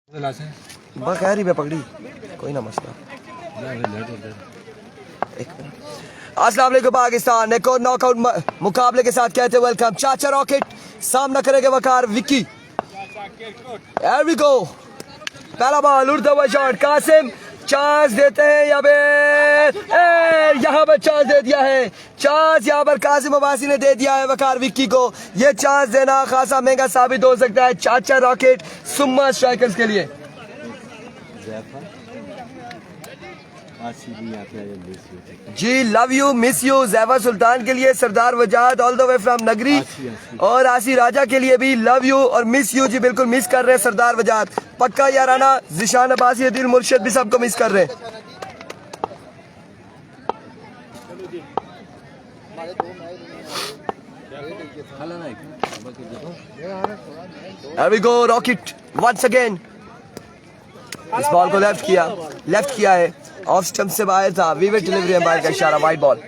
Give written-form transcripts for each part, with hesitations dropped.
बखैर ही मैं पकड़ी कोई ना मसला। अस्सलाम वालेकुम पाकिस्तान, एक और नॉकआउट मुकाबले के साथ कहते वेलकम। चाचा रॉकेट सामना करेंगे वकार विक्की। Here we go। पहला बॉल उड़ता हुआ शॉट, कासिम चांस देते हैं यहाँ पर चांस दे दिया है। चांस यहाँ पर कासिम अब्बासी ने दे दिया है वकार विक्की को। ये चांस देना खासा महंगा साबित हो सकता है चाचा रॉकेट सुम्मा स्ट्राइकर्स के लिए। जी लव यू मिस यू ज़ैफा सुल्तान के लिए, सरदार वजाद ऑल द वे फ्रॉम नगरी, और आसी राजा के लिए भी लव यू और मिस यू। जी बिल्कुल मिस कर रहे हैं सरदार वजाद, पक्का याराना। जिशान अब्बासी अदील मुर्शिद भी सबको मिस कर रहे हैं। Here we go rocket once again। इस बॉल को लेफ्ट किया है, ऑफ स्टंप से बाहर था। वीवर डिलीवरी अंपायर का इशारा, वाइड बॉल।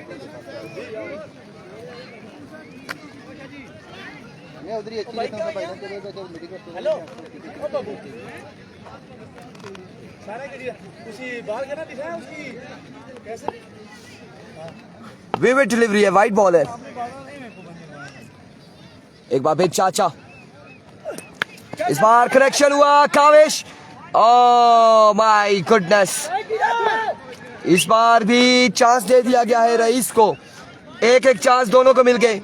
वीवर डिलीवरी है, वाइड बॉल है। एक बार फिर चाचा, इस बार करेक्शन हुआ। काविश, ओह माय गुडनेस, इस बार भी चांस दे दिया गया है रईस को। एक एक चांस दोनों को मिल गए,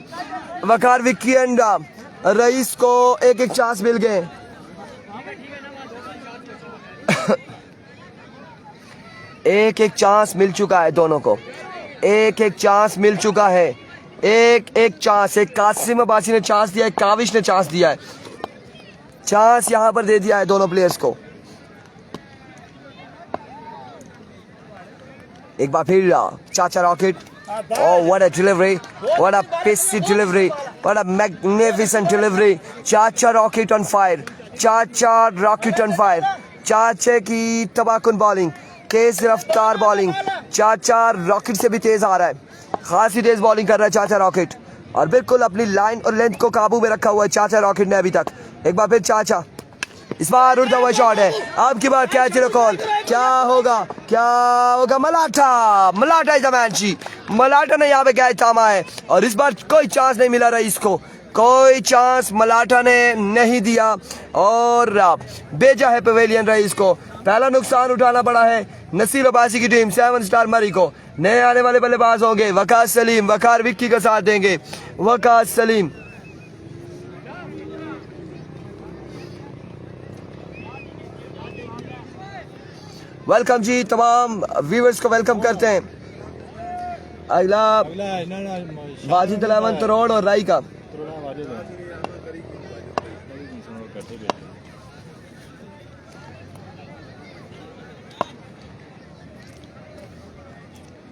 वकार विक्की एंड रईस को एक एक चांस मिल गए। एक एक चांस मिल चुका है दोनों को, एक एक चांस मिल चुका है। एक एक चांस, एक कासिम अब्बासी ने चांस दिया है, काविश ने चांस दिया है। चांस यहां पर दे दिया है दोनों प्लेयर्स को। एक बार फिर चाचा rocket, oh what a delivery, what a pissy delivery, what a magnificent delivery। चाचा रॉकेट ऑन फायर, चाचा रॉकेट ऑन फायर। चाचे की तबाहकुन बॉलिंग, तेज रफ्तार बॉलिंग, चाचा रॉकेट से भी तेज आ रहा है, खासी तेज बॉलिंग कर रहा है चाचा रॉकेट, और बिल्कुल अपनी लाइन और लेंथ को काबू में रखा हुआ है चाचा रॉकेट ने अभी तक। एक बार फिर चाचा, इस बार उड़ता हुआ शॉट है, अब की बार कैच कॉल, क्या होगा। मलाटा इज द मैन जी, मलाटा ने यहाँ पे कैच थामा है, और इस बार कोई चांस नहीं मिला रईस को, कोई चांस मलाटा ने नहीं दिया, और भेजा है पवेलियन रईस को। पहला नुकसान उठाना पड़ा है नसीर अब्बासी की टीम 7 स्टार मरी को। नए आने वाले बल्लेबाज होंगे वकार सलीम, वकार विक्की का साथ देंगे वकार सलीम। वेलकम जी, तमाम व्यूअर्स को वेलकम करते हैं। अगला वाजिद अलावन तरोड़ और राई का।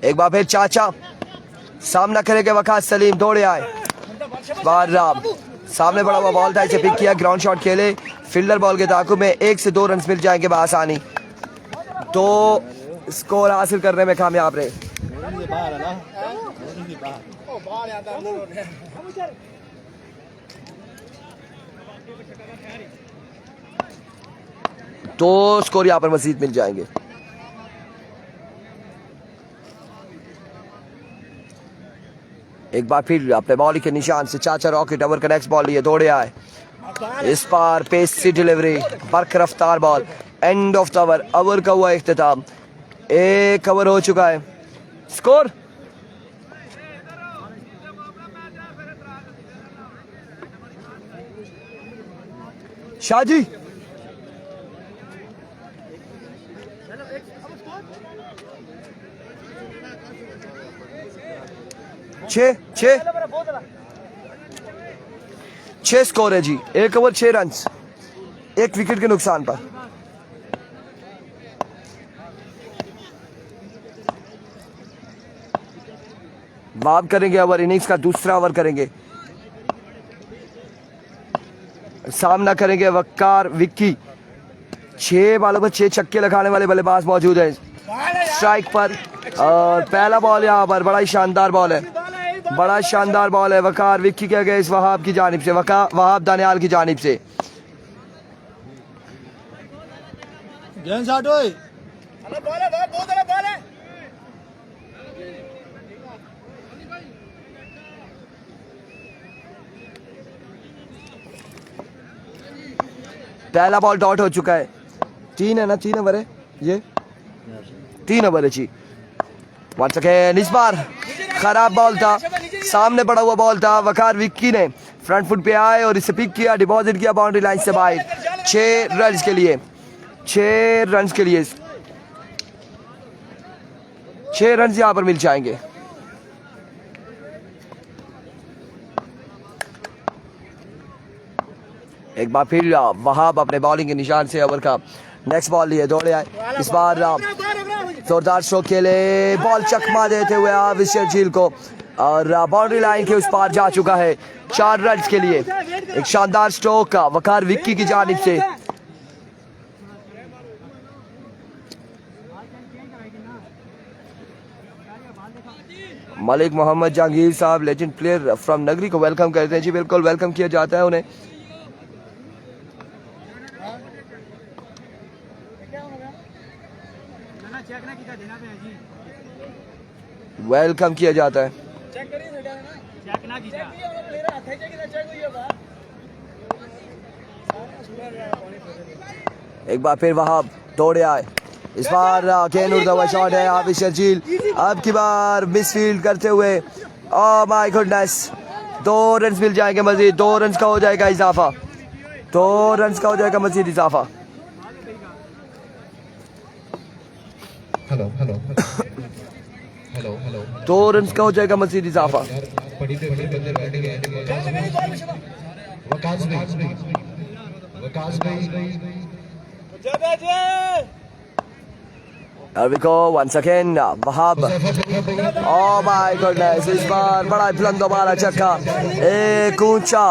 एक बार फिर चाचा सामना करेंगे वकार सलीम, दौड़े आए बार सामने बड़ा हुआ बॉल था, इसे पिक किया, ग्राउंड शॉट खेले, फील्डर बॉल के ताकुब में 1 से 2 रन मिल जाएंगे बआसानी, तो स्कोर हासिल करने में कामयाब रहे। तो स्कोर यहाँ पर मजीद मिल जाएंगे। एक बार फिर अपने बॉल के निशान से चाचा रॉकेट ओवर का नेक्स्ट बॉल लिए दौड़े आए, इस बार पेसी डिलीवरी, बर्क रफ्तार ball, end of the over का हुआ इख्तिताम। एक ओवर हो चुका है, स्कोर शाहजी 6 स्कोर है जी। 1 ओवर 6 रन, 1 विकेट के नुकसान पर। वाब करेंगे ओवर, इनिंग्स का दूसरा ओवर करेंगे, सामना करेंगे वकार विक्की। 6 बालों पर 6 छक्के लगाने वाले बल्लेबाज मौजूद हैं स्ट्राइक पर, और पहला बॉल यहाँ पर बड़ा ही शानदार बॉल है, बड़ा शानदार बॉल है वकार विक्की के अगेंस्ट वहाब की जानिब से, वहाब दानियाल की जानिब से। गेंद शॉट ओए पहला बॉल डॉट हो चुका है। 3 है ना, 3 ओवर है ये, 3 ओवर है जी। वंस अगेन इस बार खराब बॉल था, सामने पड़ा हुआ बॉल था। वकार विक्की ने फ्रंट फुट पे आए और इसे पिक किया, डिपॉजिट किया बाउंड्री लाइन से बाहर। 6 रन के लिए, 6 रन के लिए 6 रन यहां पर मिल जाएंगे। एक बार फिर वहाब अपने बॉलिंग के निशान से ओवर का नेक्स्ट बॉल लिए दौड़े आए। इस बार जोरदार स्ट्रोक खेले, बॉल चकमा देते हुए विशेष झील को और बाउंड्री लाइन के उस पार जा चुका है। 4 रन के लिए एक शानदार स्ट्रोक वकार विक्की की जानिब से। मलिक मोहम्मद जहांगीर साहब लेजेंड प्लेयर फ्रॉम नगरी को वेलकम करते हैं जी। बिल्कुल वेलकम किया जाता है उन्हें, वेलकम किया जाता है। एक बार फिर वहां दौड़े आए। इस बार गेंद उड़ता हुआ शॉट है हाफिज शर्जील, अब की बार मिसफील्ड करते हुए। ओह माय गुडनेस, 2 रन मिल जाएंगे मजीद, 2 रन का हो जाएगा इजाफा, 2 रन का हो जाएगा मजीद इजाफा। Hello hello hello hello 2 run का हो जाएगा मजीद इजाफा। Here we go once again, Wahab. Oh my goodness, इस बार बड़ा बुलंद मारा छक्का, एक ऊंचा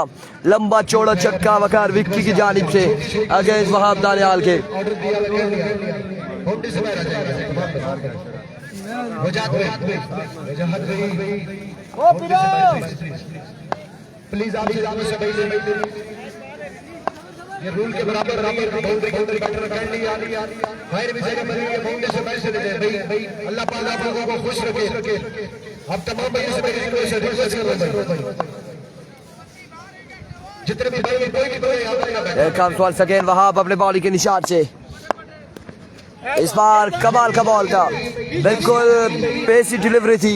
लंबा चौड़ा छक्का वकार विक्की की जानिब से अगेंस्ट वहाब दानियाल के। प्लीज आप ये रूल के बराबर बाउंड्री बैटर कर लिया, फायर भी जगह बनी है, बाउंड्री से मैच चले जाए भाई। अल्लाह पाक आप लोगों को खुश रखे। अब तमाम भाइयों से मेरी रिक्वेस्ट कर रहा हूं, जितने भी भाई कोई कम्स वंस अगेन वहाब अपने बॉलिंग के निशान से। इस बार कमाल का बॉल था, बिल्कुल पेसी डिलीवरी थी,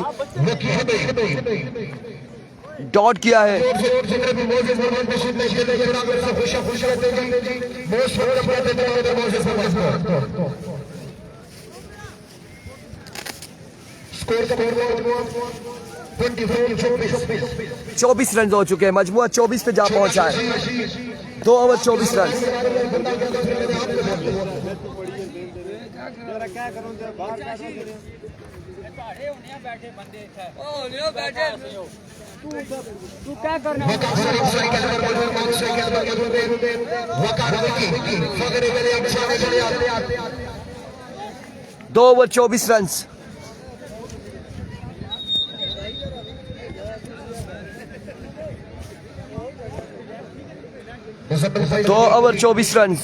डॉट किया है। स्कोर 24 रन हो चुके हैं, मजमुआ 24 पे जा पहुंचा है। 2 ओवर 24 रन। तू क्या करना 2 ओवर 24 रन। दो ओवर 24 रन।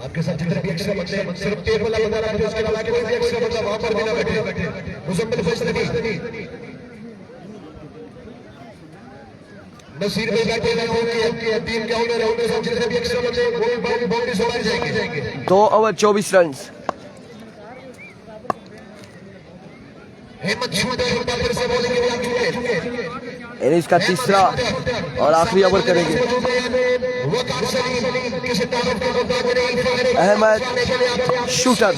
आपके साथ जितने भी एक्स्ट्रा बंदे हैं, सिर्फ टेबल बंदा बैठे, उसके अलावा कोई भी एक्स्ट्रा बंदा वहां पर भी ना बैठे। मुजम्मिल फैसले नसीर में बैठे हैं, टीम के ओनर है, उनके साथ जितने भी एक्स्ट्रा बंदे हैं, वो बाउंड्री से बाहर जाएंगे। 2 ओवर 24 रन। हिम्मत शूटर फिर से बॉलिंग के लिए आ चुके हैं। इनिंग्स का तीसरा और आखिरी ओवर करेंगे। अहमद शूटर।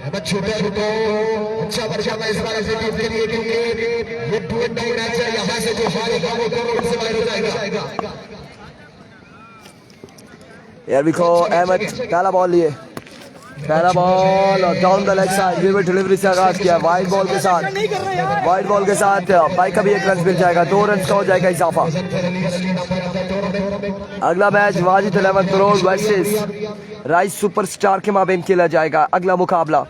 अहमद शूटर को अच्छा परफॉर्मेंस इस बार से टीम के लिए, क्योंकि ये टू एंड डाउन मैच है, यहाँ से जो हारेगा वो 2 ओवर से बाहर हो जाएगा। यार देखो अहमद पहला बॉल लिए, पहला बॉल और down the leg side vivid delivery से आगाज किया। वाइड बॉल के साथ, वाइड बॉल के साथ भाई का भी 1 रन मिल जाएगा, 2 रन का हो जाएगा इजाफा। अगला match Wajid 11 crore versus rice superstar के माबेन खेला जाएगा। अगला मुकाबला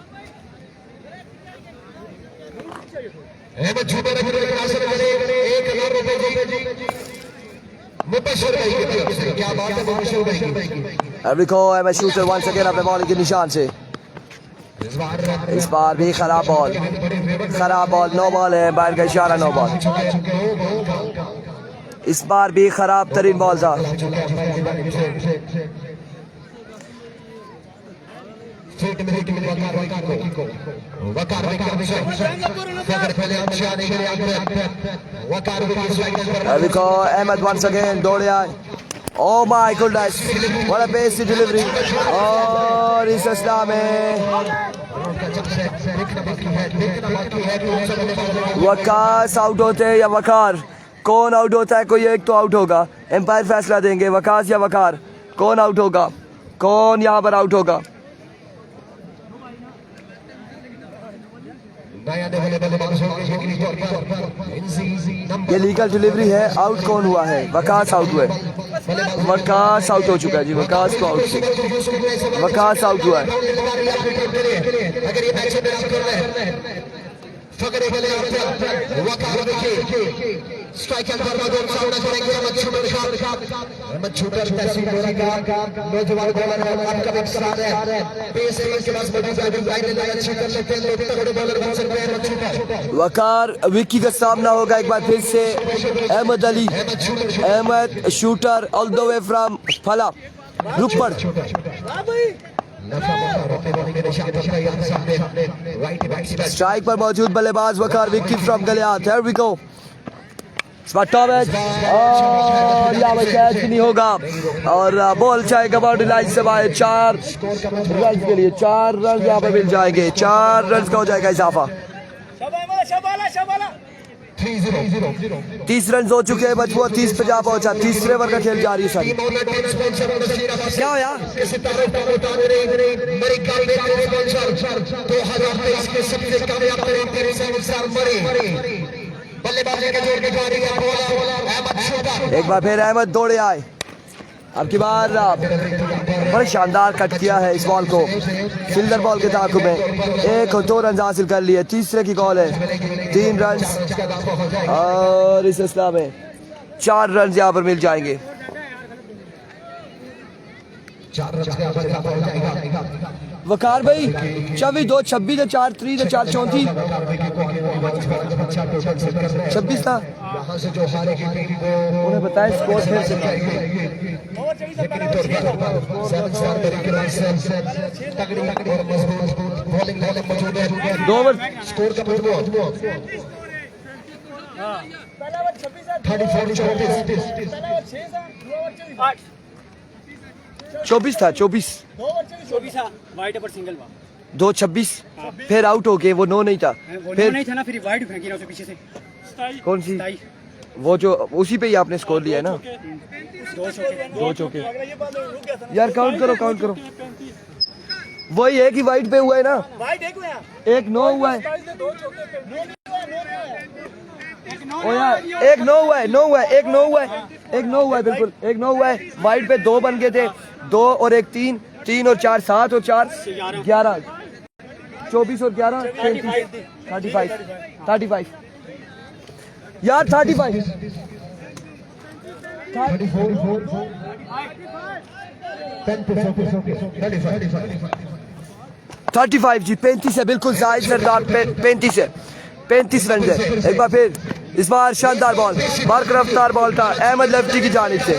मुबशिर भाई की तरफ से क्या बात है मुबशिर भाई की एवरिको एम शूटर वंस अगेन अपने बॉलिंग के निशान से। इस बार भी खराब बॉल, नो बॉल है, बैट का इशारा नो बॉल। इस बार भी खराब तरीन बॉल था। एवरिको अहमद वंस अगेन दौड़े आए। Oh my goodness, what a basic delivery. और इस असला में वकास आउट होते हैं या वकार, कौन आउट होता है? कोई एक तो आउट होगा। एम्पायर फैसला देंगे, वकास या वकार, कौन आउट होगा, कौन यहाँ पर आउट होगा? ये लीगल डिलीवरी है, आउट कौन हुआ है? वकास आउट हुए, वकास आउट हो चुका है जी, वकास को आउट, वकास आउट हुआ है। स्ट्राइक अंदर मदद सामना करेंगे अहमद शूटर तहसील का नौजवान बॉलर है, अपकमिंग स्टार है, पेस के पास मौजूद है, लाइन अच्छी कर लेते हैं लोग, तगड़े बॉलर बन सकते हैं अहमद शूटर। वकार विक्की का सामना होगा एक बार फिर से। Ahmed Ali, Ahmed shooter all the way from फला रुपड़। स्ट्राइक पर मौजूद बल्लेबाज Waqar Vicky from Galiyat. Here we go, टॉमेज और यहाँ पर कैच नहीं होगा और बॉल जाएगा बाउंड्री लाइन से बाहर। 4 रन के लिए 4 रन यहाँ पर मिल जाएंगे, 4 रन का हो जाएगा इजाफा। 30 रन हो चुके हैं, बचपन 30 पे जा पहुंचा। तीसरे ओवर का खेल जारी है सर। क्या हो यार? एक बार फिर अहमद दौड़े आए, अब की बार बड़े शानदार कट किया है इस बॉल को फील्डर बॉल के ताकुब में। 1 और 2 रन हासिल कर लिए, तीसरे की कॉल है। 3 रन और इस असला में 4 रन यहाँ पर मिल जाएंगे। 4 रन वकार भाई 24 2 26 4 3 4 34 26 था। उन्हें बताएं स्कोर फिर से। 2 ओवर स्कोर का 24 था, 24 वाइड पर सिंगल 2 26 फिर आउट हो गए, वो 9 नहीं था, फिर नहीं था ना, फिर वाइड फेंकी ना उसे पीछे से। कौन सी? वो जो उसी पे ही आपने स्कोर लिया है ना, 2 चौके। यार काउंट करो वही है कि वाइड पे हुआ है ना, एक 9 हुआ है। ओ यार एक 9 हुआ है, एक 9 हुआ है बिल्कुल, एक 9 हुआ है। वाइड पे 2 बन गए थे, 2 और 1 3, 3 और 4 7 और 4 11, 24 और 11 35 यार 35 जी 35 है, बिल्कुल जायज सरदार 35 है, 35 रन है। एक बार फिर इस बार शानदार बॉल, बर्क रफ्तार बॉल था अहमद लफ्टी की जानिब से।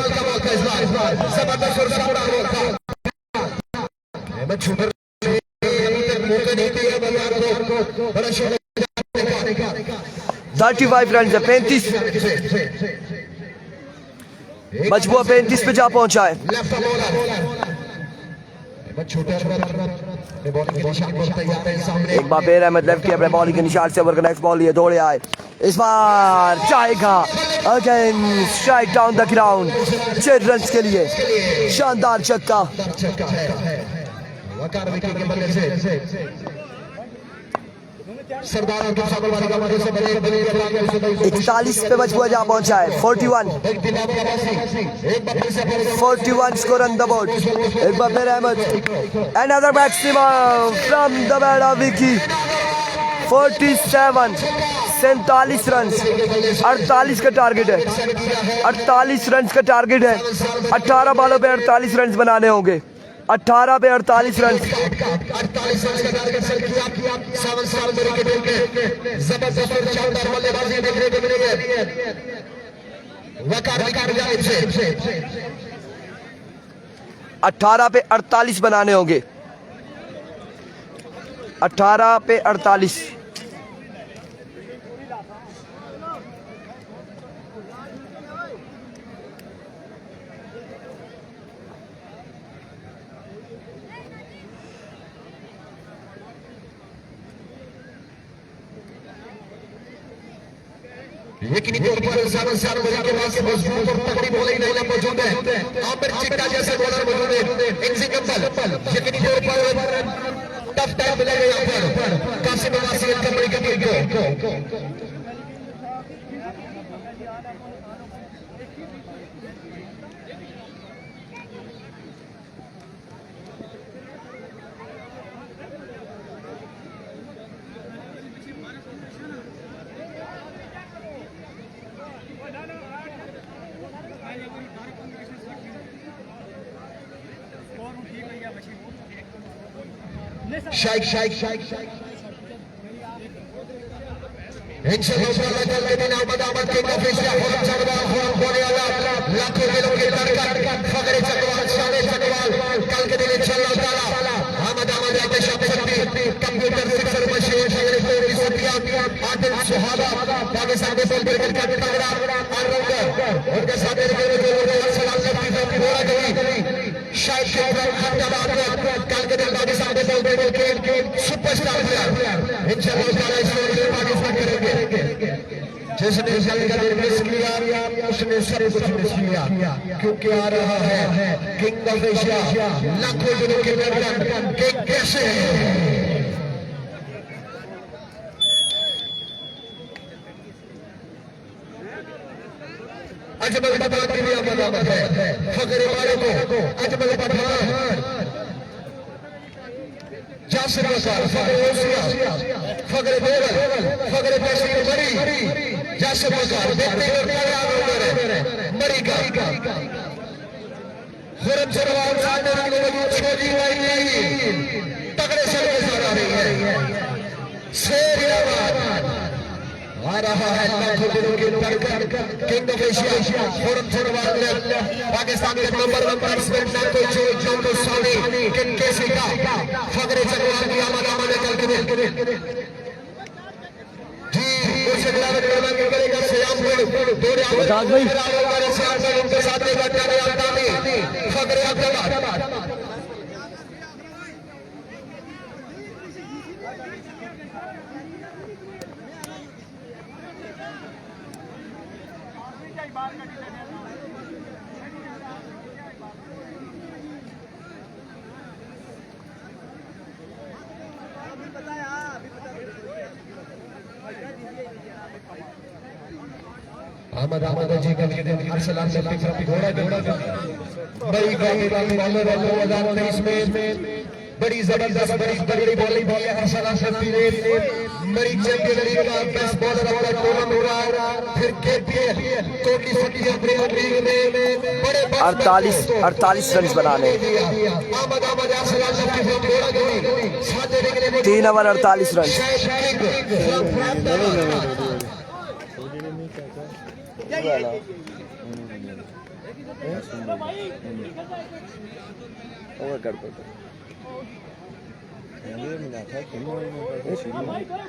रन है, 35 मजबूर 35 पे जा पहुंचा है। एक बार फिर अहमद लेफ्टी अपने बॉलिंग के निशान से ओवर का नेक्स्ट बॉल लिए दौड़े आए। इस बार जाएगा again strike down the ground 6 run के लिए, शानदार छक्का। 41 पे मजबूर जा पहुंचा है। 41 स्कोर ऑन द बोर्ड। एक बार फिर Ahmed, another maximum from the bat of Vicky. 47 47 run, 48 का टारगेट है, 48 रन का टारगेट है। 18 बॉलों पे 48 रन बनाने होंगे, 18 पे 48 रन। 48 रन का टारगेट सेट किया। 7 साल के टीम के जबरदस्त और शानदार बल्लेबाजी देखने को मिलेगी वकार की जानिब से। 18 पे 48 बनाने होंगे, 18 पे 48। लेकिन तौर पर 7 साल के पास मजबूत और तगड़ी बॉलिंग लाइनअप मौजूद है। आमिर चिट्टा जैसे बॉलर मौजूद है। इनसे कम्बल यकीनी तौर पर टफ टाइम मिलेगा यहाँ पर कासिम नवासी कंपनी की टीम को। शाइक इंशाअल्लाह के दिन आमद के ऑफिशियल होम चरवाल होने वाला लाखों दिलों के धड़कन फखरे चकवाल शान चकवाल कल के दिन इंशाअल्लाह ताला आमद आते शब्द शक्ति कंप्यूटर सिक्सर मशीन शगरे को सतिया आदिल सुहागा पाकिस्तान के बॉल पर का तगड़ा ऑलराउंडर उनके साथ के सलाम करती है पूरा गई शायद अहमदाबाद कल के दिन पाकिस्तान के बॉल के सुपरस्टार प्लेयर इंशाअल्लाह ताला इसमें पाकिस्तान करेंगे। जिसने कल का दिन मिस किया उसने सब कुछ मिस किया क्योंकि आ रहा है किंग ऑफ एशिया लाखों दिनों के दरमियान के कैसे अजमल पठान की भी आमद है। फखरे वाले को अजमल पठान जासिर वकार फखरे ओसिया फखरे बेगल फखरे तहसील मरी जासिर वकार देखते हैं मरी का खुरम सरवार सामने छोटी लाइन तगड़े से आ रही है। शेर आ रहा है लाखों दिलों के धड़कन king of Asia Khurram Sarwar Pakistan के नंबर 1 बैट्समैन नाको सानी किन कैसे का फखरे चकवाल की आमद कल के दिन जी उसे गिलावट करेगा सयाम दौड़े उनके साथ फखरे अब्दुल्ला अहमद जी कल के दिन अरसलान से घोड़ा बड़ी बॉलर 2023 में बड़ी जबरदस्त बड़ी तगड़ी बॉलिंग अरसलान शक्ति ने मरी चैंपियन लीग का बेस्ट बॉलर अवार्ड टूर्नामेंट हो रहा है। फिर केपीएल कोटली सुटिया प्रीमियर लीग में बड़े 48 रन बनाने, 3 ओवर 48 रन।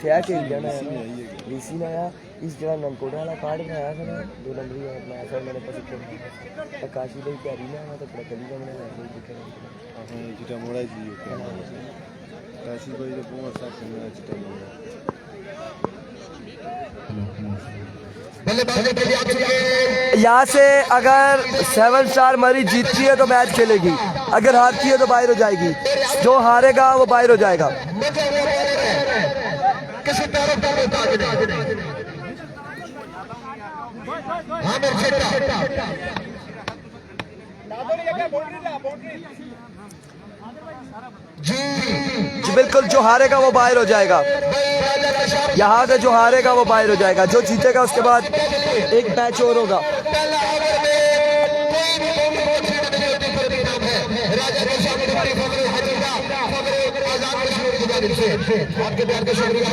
क्या चीज जाना है डीसी में आया इस जगह नमकोड़ा वाला कार्ड में आया था ना 2 नंबरी अपना ऐसा मैंने पसंद किया काशी भाई प्यारी ना मैं तो बड़ा कली का मैंने ऐसे दिखा हां जिटा मोड़ा जी काशी भाई तो बहुत साफ करना जिटा मोड़ा यहाँ से अगर 7 स्टार मरी जीतती है तो मैच खेलेगी, अगर हारती है तो बाहर हो जाएगी। जो हारेगा वो बाहर हो जाएगा। जी बिल्कुल, जो हारेगा वो बाहर हो जाएगा। यहाँ से जो हारेगा वो बाहर हो जाएगा, जो जीतेगा उसके बाद एक मैच और होगा। आपके प्यार के शुक्रिया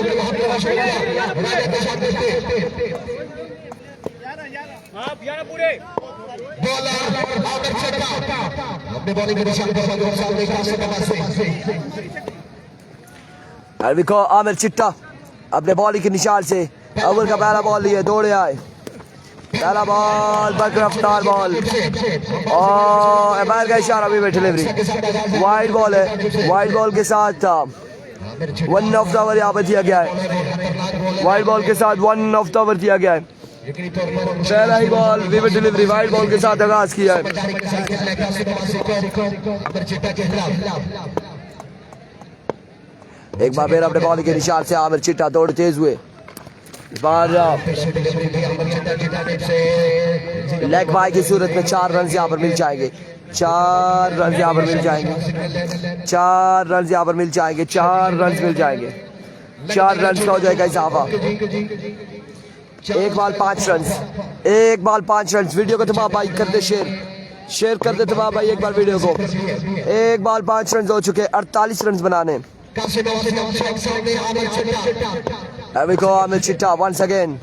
पूरे अपने बॉलिंग के निशान पर देखो आमिर चिट्टा अपने बॉलिंग के निशान से ओवर का पहला बॉल लिए, दौड़े आए, पहला बॉल बरकरार बॉल और बाहर का इशारा भी में डिलीवरी, वाइड बॉल है, वाइड बॉल के साथ 1 ऑफ द ओवर यहाँ पर दिया गया है, वाइड बॉल के साथ 1 ऑफ द ओवर दिया गया है। पहला ही ball vivid delivery wide ball के साथ आगाज किया है। एक बार फिर अपने बॉलिंग के निशान से आमिर चिट्टा दौड़ तेज हुए, इस बार लेग बाय की सूरत में 4 रन यहाँ पर मिल जाएंगे, 4 रन यहाँ पर मिल जाएंगे, 4 रन यहाँ पर मिल जाएंगे, 4 रन मिल जाएंगे, 4 रन का हो जाएगा इजाफा। एक बॉल 5 रन, एक बॉल 5 रन। वीडियो को तमाम भाई कर दे शेयर कर दे तमाम भाई एक बार वीडियो को। एक बॉल 5 रन हो चुके, 48 रन बनाने। अभी को आमिर चिट्टा वंस अगेन,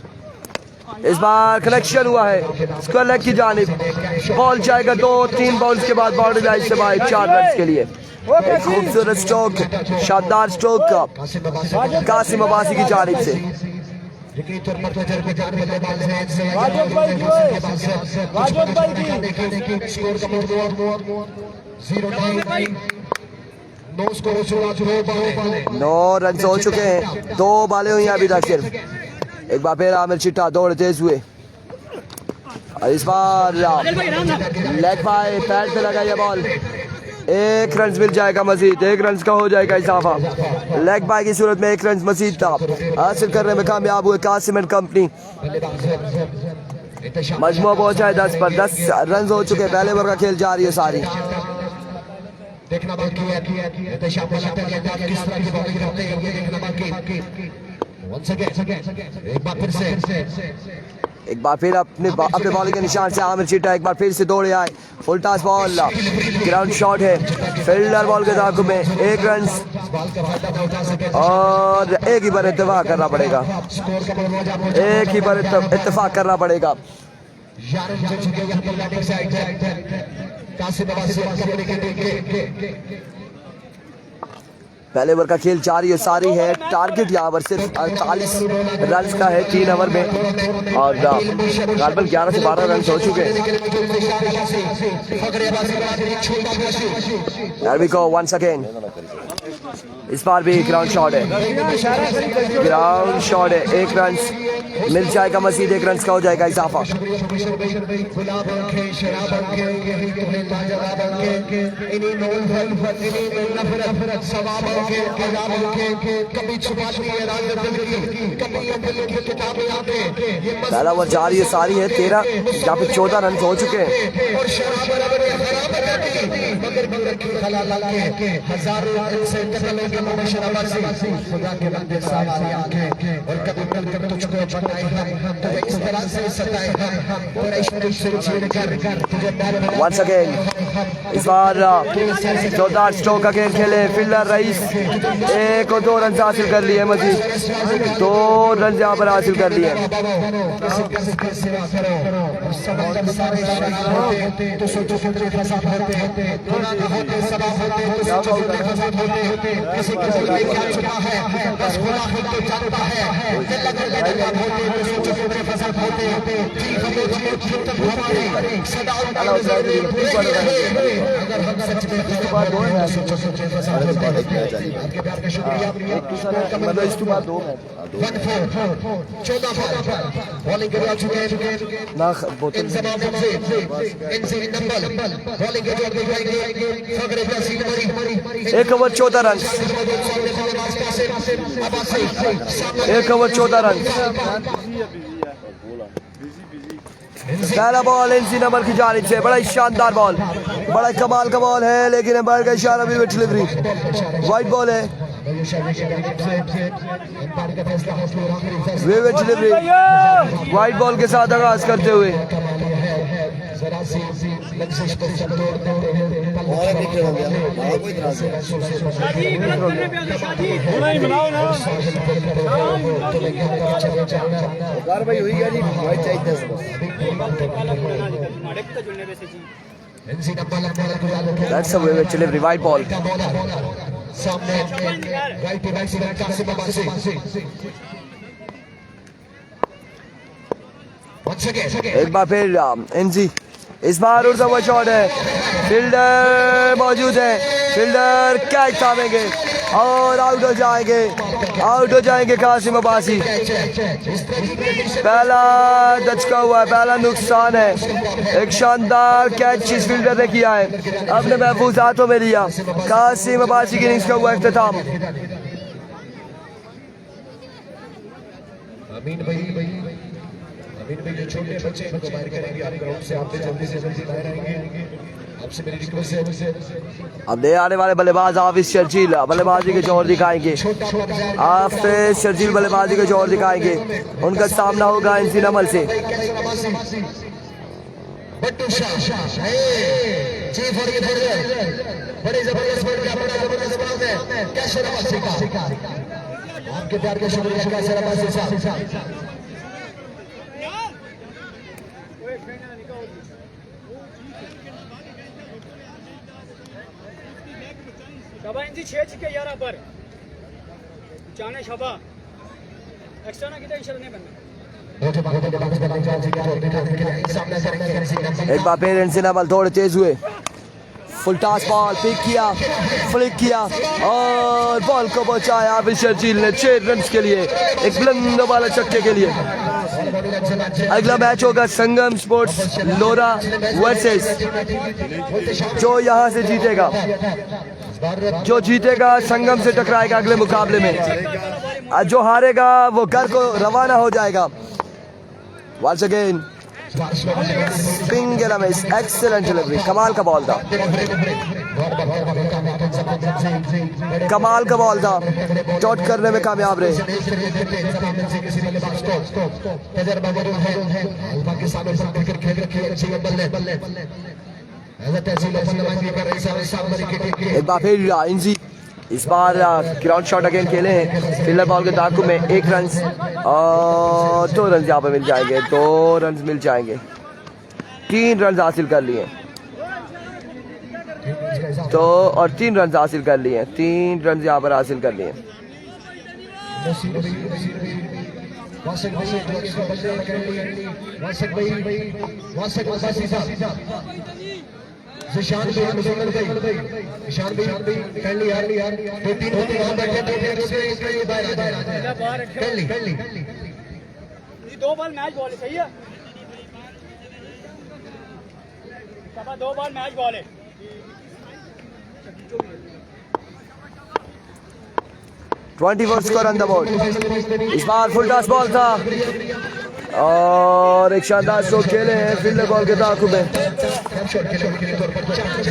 इस बार कलेक्शन हुआ है स्क्वायर लेग की जानिब, बॉल जाएगा 2-3 बॉल्स के बाद बाउंड्री लाइन से बाहर 4 रन के लिए। एक खूबसूरत स्ट्रोक, शानदार स्ट्रोक कासिम अब्बासी की जानिब से। नौ रन हो चुके हैं, 2 बालें हुई अभी तक सिर्फ। एक बार फिर आमिर चिट्टा दौड़ तेज हुए और इस बार लेग बाय पैड पे लगाई बॉल, 1 रन मिल जाएगा मजीद, 1 रन का हो जाएगा इजाफा। लेग बाय की सूरत में 1 रन मजीद था हासिल करने में कामयाब हुए कासिम एंड कंपनी। मजमू पहुंचा है 10 पर, 10 रन हो चुके। पहले ओवर का खेल जारी है सारी। देखना बाकी है किस तरह की बॉलिंग करते हैं ये देखना बाकी। एक बार फिर अपने बॉलिंग के निशान से आमिर चिट्टा एक बार फिर से दौड़े आए, full toss ball, ground shot है, फील्डर बॉल के ताक़ुब में 1 रन और एक ही बार इत्तेफाक करना पड़ेगा, एक ही बार इत्तेफाक करना पड़ेगा। पहले ओवर का खेल जारी है सारी है। टारगेट यहाँ पर सिर्फ 48 रन का है 3 ओवर में और गालबन 11 से 12 रन हो चुके हैं। वंस अगेन, इस बार भी ग्राउंड शॉट है, ग्राउंड शॉट है, 1 रन मिल जाएगा मजीद, 1 रन का हो जाएगा इजाफा। पहला ओवर जारी है सारी है 13, यहाँ पे 14 रन हो चुके हैं। Once again, इस बार जोरदार स्ट्रोक अगेन खेले फील्डर रईस, 1 और 2 रन हासिल कर लिए मजीद, 2 रन यहाँ पर हासिल कर लिए। एक ओवर 14 रन, 1 ओवर 14 रन। पहला बॉल एनसी नंबर की जानिब से, बड़ा ही शानदार बॉल, बड़ा कमाल का बॉल है, लेकिन बाहर का इशारा भी डिलीवरी, वाइड बॉल है, विविड डिलीवरी वाइट बॉल के साथ आगाज करते हुए कार्रवाई हुई है जी वाइट चाहिए That's a vivid delivery, white ball. एक बार फिर एनजी इस बार उड़ता हुआ शॉट है, फील्डर मौजूद है, फील्डर कैच थामेंगे और आउट हो जाएंगे कासिम अब्बासी। पहला दचका हुआ है, पहला नुकसान है। एक शानदार कैच इस फील्डर ने किया है, अपने महफूज हाथों में लिया। कासिम अब्बासी की इनिंग्स का हुआ इख्तिताम। अमीन भाई जो छोटे बच्चे इनको बाहर करेंगे, आप ग्राउंड से आपसे जल्दी से जल्दी बाहर आएंगे। आपसे मेरी रिक्वेस्ट है अब नए आने वाले बल्लेबाज हाफिज शर्जील बल्लेबाजी के जोर दिखाएंगे। हाफिज शर्जील बल्लेबाजी के जोर दिखाएंगे। उनका सामना होगा इंसी नमल से। बड़े जबरदस्त आपके प्यार के शुक्रिया शबा इंजी 6 छिके 11 पर जाने शबा एक्स्ट्रा ना कितना इशारा नहीं बनना। एक बार फिर इंसिना बल थोड़े तेज हुए, फुल टॉस बॉल पिक किया, फ्लिक किया और बॉल को बचाया हाफिज शर्जील ने 6 रन के लिए, एक बुलंद वाला छक्के के लिए। अगला मैच होगा संगम स्पोर्ट्स लोरा वर्सेस, जो यहाँ से जीतेगा संगम से टकराएगा अगले मुकाबले में, जो हारेगा वो घर को रवाना हो जाएगा। Once again finger miss, excellent delivery, कमाल का बॉल था, डॉट करने में कामयाब रहे। एक बार फिर इंजी इस बार ग्राउंड शॉट अगेन खेले हैं, फील्डर बॉल के ताक़ुब में 1 रन और 2 रन यहाँ पर मिल जाएंगे, 2 रन मिल जाएंगे। 3 रन हासिल कर लिए तो और 3 रन हासिल कर लिए, 3 रन यहाँ पर हासिल कर लिए। निशान भाई कर ली यार तो 3 बंदे वहां बैठे थे, इसका ये बाहर आ जाए कर ली ये 2 बॉल मैच बॉल है, सही है शबा 2 बॉल मैच बॉल है। 24 स्कोर ऑन द बोर्ड। इस बार फुल टॉस बॉल था और एक शानदार स्ट्रोक खेले हैं फील्डर बॉल के ताक़ुब में।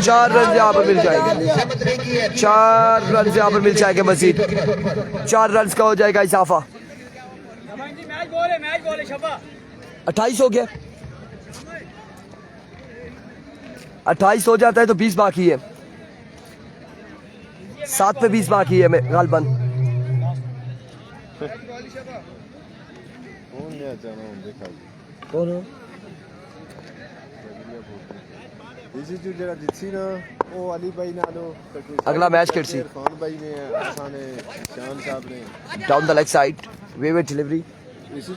4 रन यहाँ पर मिल जाएंगे, 4 रन यहाँ पर मिल जाएंगे मजीद, 4 रन का हो जाएगा इजाफा। मैच बॉल है शबा 28 हो गया, 28 हो जाता है तो 20 बाकी है, 7 पे 20 बाकी है गालबन। अगला मैच किड्सी down the leg side, vivid delivery, match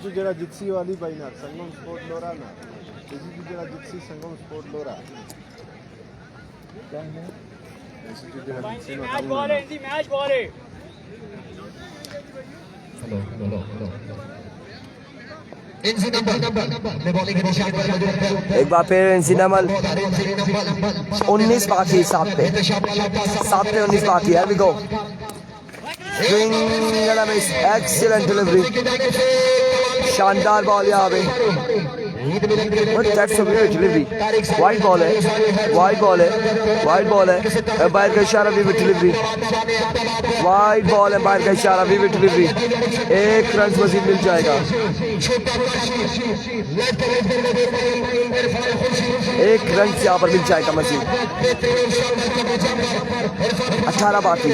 ball है, मैच बॉल है। एक बार फिर इंसिनमल 19 बाकी, 7 पे 19 बाकी है। वी गो एक्सीलेंट डिलीवरी, शानदार बॉल यहाँ पे What that's a weird delivery. Wide ball है, wide ball है, wide ball है. बाहर का इशारा विविड डिलीवरी. Wide ball है, बाहर का इशारा विविड डिलीवरी. एक रन मजीद मिल जाएगा. एक रन यहाँ पर मिल जाएगा मजीद. 18 बाकी.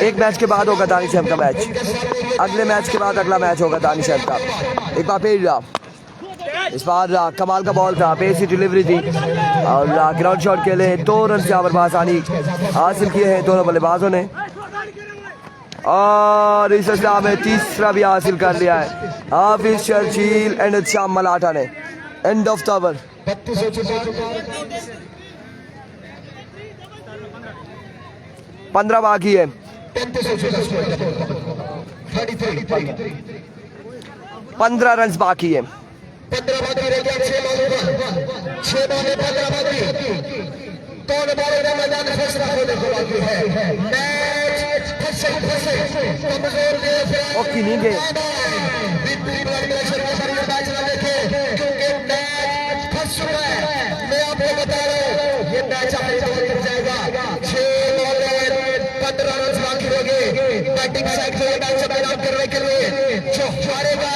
एक मैच के बाद होगा दानिश अहमद का मैच. अगले मैच के बाद अगला मैच होगा दानिश अहमद का. एक बार फिर इस बार कमाल का बॉल था, पेसी डिलीवरी थी और ग्राउंड शॉट के लिए 2 रन यहाँ पर आसानी हासिल किए हैं दोनों बल्लेबाजों ने. और इस सिलसिला में तीसरा भी हासिल कर लिया है हाफिज शर्जील एंड शाम मलाटा ने. End of the over. 15 बाकी है. 15 रन बाकी है. 15 बाकी रह गया. 6 बॉल 15 बाकी. कौन बॉलर मैदान फैसला होने को बाकी है. मैच फंसे कमजोर ओके नहीं गए. क्योंकि मैच फंस चुका है. मैं आपको बता रहा हूँ ये मैच अपने कर जाएगा. 6 बॉल 15 रन बाकी रह गए. बैटिंग साइड से मैच मैदान करने के लिए जो हारेगा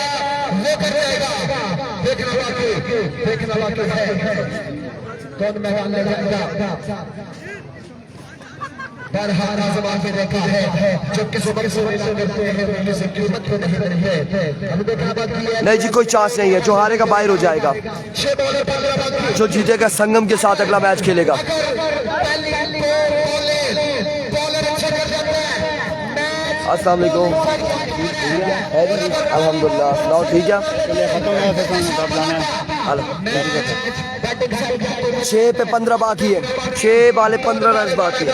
वो कर जाएगा. देखना बाकी है कौन मैदान में जाएगा. बरहार आजमा के देखा है जो किसी बड़े से करते हैं उनमें से कीमत तो नहीं बनी है. हम देखा बाकी है नहीं जी, कोई चांस नहीं है. जो हारेगा बाहर हो जाएगा. 6 बॉल 15 बाकी. जो जीतेगा संगम के साथ अगला मैच खेलेगा. अस्सलाम वालेकुम. अल्हम्दुलिल्लाह. सुनाओ ठीक है. 6 पे 15 बाकी है. 6 वाले 15 रन बाकी है.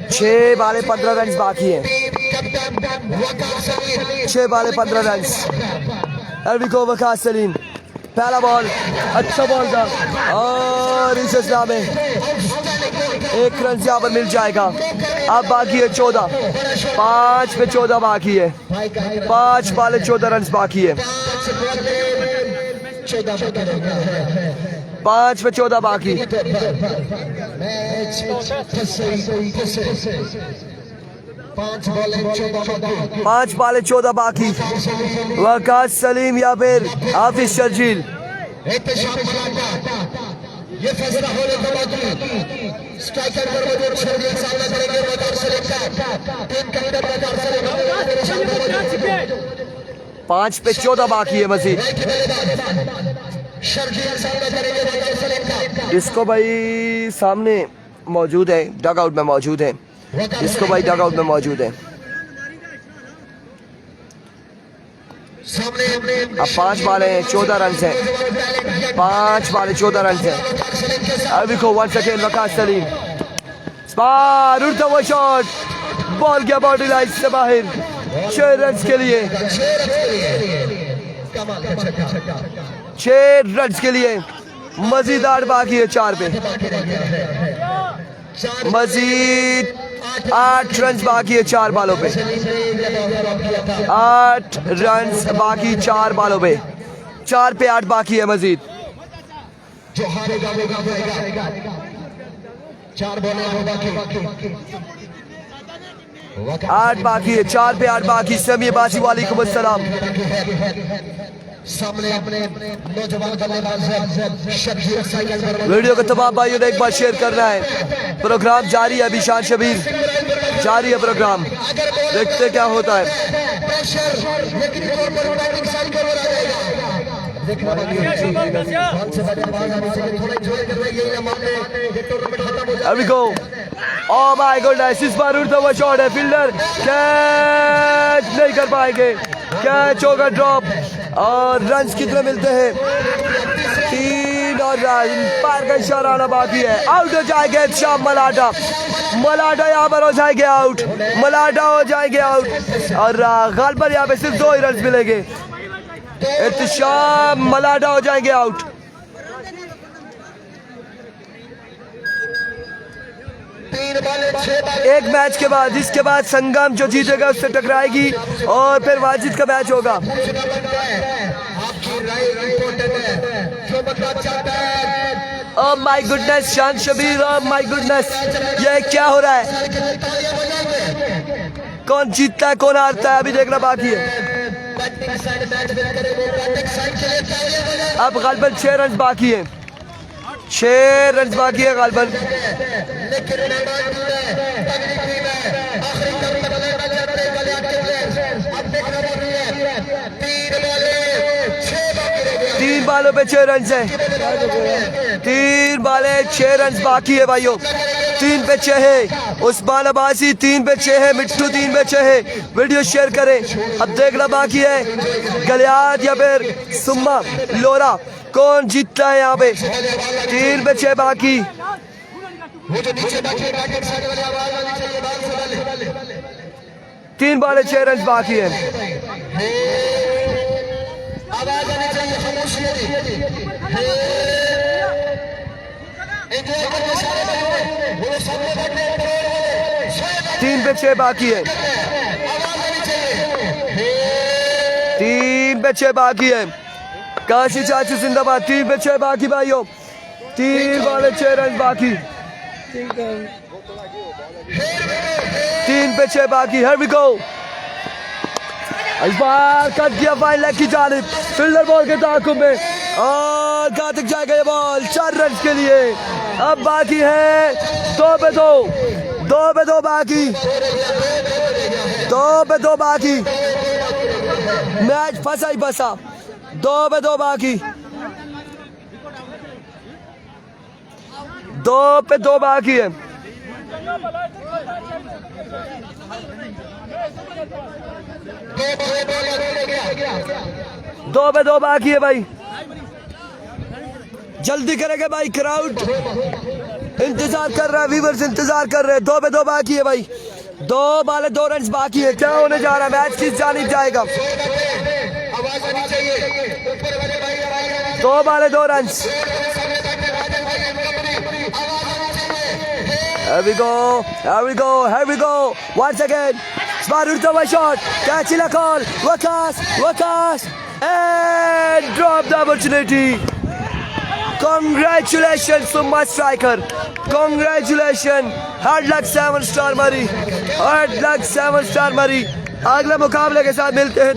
6 वाले 15 रन बाकी है. 6 वाले 15 रन. एलविको वकास सलीम. पहला बॉल अच्छा बॉल था और इस सिलसिला में 1 रन यहाँ पर मिल जाएगा. अब बाकी है 14. 5 पे 14 बाकी है. 5 वाले 14 रन बाकी है. 5 पे 14 बाकी. 5 वाले 14 बाकी. वकास सलीम या फिर हाफिज शर्जील. ये फैसला होने के बाद स्ट्राइकर पर मौजूद शर्जील सामना करेंगे वकास सलीम का. टीम कैप्टन वकास सलीम 5 पे 14 बाकी है मजीद. शर्जील सामना करेंगे वकास सलीम का. इसको भाई सामने मौजूद है, डग आउट में मौजूद है. इसको भाई डग आउट में मौजूद है. अब 5 बाल हैं, 14 रन हैं. 5 बाले 14 रन हैं. अभी को वंस अगेन वकास सलीम. स्पार उड़ता हुआ शॉट. बॉल गया बाउंड्री लाइन से बाहर. 6 रन के लिए. 6 रन के लिए मजीद 8 बाकी है. 4 पे मजीद 8 रन बाकी है 4 बालों पे. 8 रन बाकी 4 बालों पे. 4 पे 8 बाकी है मजीद. जो हारेगा वो जाएगा. 4 बॉलें बाकी. 8 बाकी है. 4 पे 8 बाकी. समी बासी वालेकुम अस्सलाम. सामने अपने नौजवान बल्लेबाज शब्बीर साइकिल पर. वीडियो को तमाम भाइयों ने एक बार शेयर करना है. प्रोग्राम जारी है. अभी शान शबीर जारी है प्रोग्राम. देखते क्या होता है. Here we go. Oh my goodness, इस बार उड़ता हुआ शॉट है. फील्डर कैच नहीं कर पाएंगे. कैच होगा ड्रॉप. और रन्स कितने मिलते हैं? 3 और पार का इशारा आना बाकी है. आउट हो जाएंगे शाम मलाटा. मलाटा यहाँ पर हो जाएंगे आउट. मलाटा हो जाएंगे आउट. और गालबर यहाँ पे सिर्फ 2 ही रन मिलेंगे. एहतिशाम मलाटा हो जाएंगे आउट. 3 बॉल 6 बॉल एक मैच के बाद, इसके बाद संगम जो जीतेगा उससे टकराएगी और फिर वाजिद का मैच होगा। पूछना बनता है, आपकी राय इम्पोर्टेंट है, जो बदलाव चाहता है। ओह माय गुडनेस शान शबीर, ओह माय गुडनेस, ये क्या हो रहा है? तालियां बजाओगे। कौन जीतता है कौन हारता है अभी देखना बाकी है। बैटिंग साइड मैच विन करे वो बैटिंग साइड के लिए तालियां बजाओ। अब गालबन 6 रन बाकी है, 6 रन बाकी है गालबन। लेकिन मैदान में तगड़ी टीम है, आखिरी दम तक लड़ना चाहते हैं गलियार के प्लेयर्स। अब देखना जरूरी है, 3 बॉलें 6 बाकी रह गए। 3 बालों पे 6 रन है, 3 बालें 6 रन बाकी है भाइयों। 3 पे 6 है उस्मान अब्बासी, 3 पे 6 है मिट्टू, 3 पे 6 है। वीडियो शेयर करें। अब देखना बाकी है गलियात या फिर सुम्मा लोरा कौन जीतता है यहाँ पे। 3 पे 6 बाकी। वो जो नीचे बैठे बैटिंग साइड वाले आवाज आनी चाहिए, बाल से डाले। 3 बालें 6 रन बाकी है। आवाज आनी चाहिए, खामोशी है जी। एंजॉय करने सारे भाइयों, वो सामने बैठे हैं 3 पे 6 बाकी है, आवाज आनी चाहिए। 3 पे 6 बाकी है। काशी चाचू जिंदाबाद। 3 पे 6 बाकी भाइयों, 3 बालें 6 रन बाकी। 3 पे 6 बाकी। Here we go। इस बार कट दिया फाइन लेग की जानिब, फील्डर बॉल के ताकुब में और कहाँ तक जाएगा ये बॉल 4 रन के लिए। अब बाकी है 2 पे 2, 2 पे 2 बाकी, 2 पे 2 बाकी। मैच फंसा ही फंसा, 2 पे 2 बाकी, 2 पे 2 बाकी है। 2 पे 2 बाकी है भाई, जल्दी करेंगे भाई, क्राउड इंतजार कर रहा है, व्यूअर्स इंतजार कर रहे हैं। 2 पे 2 बाकी है भाई, 2 बाले 2 रन बाकी है। क्या होने जा रहा है, मैच किस जानिब जाएगा? आवाज आनी चाहिए, ऊपर वाले भाई आवाज आनी चाहिए। 2 बाले 2 रन। सामने बैठे राजन भाई इनकम्पनी, आवाज आनी चाहिए। Here we go, here we go, here we go. Once again, Smarul Tawai shot, catch in a call, Wakas, and drop the opportunity. Congratulations to my striker. Congratulations. Hard luck 7 star Murray. Hard luck 7 star Murray. अगले मुकाबले के साथ मिलते हैं।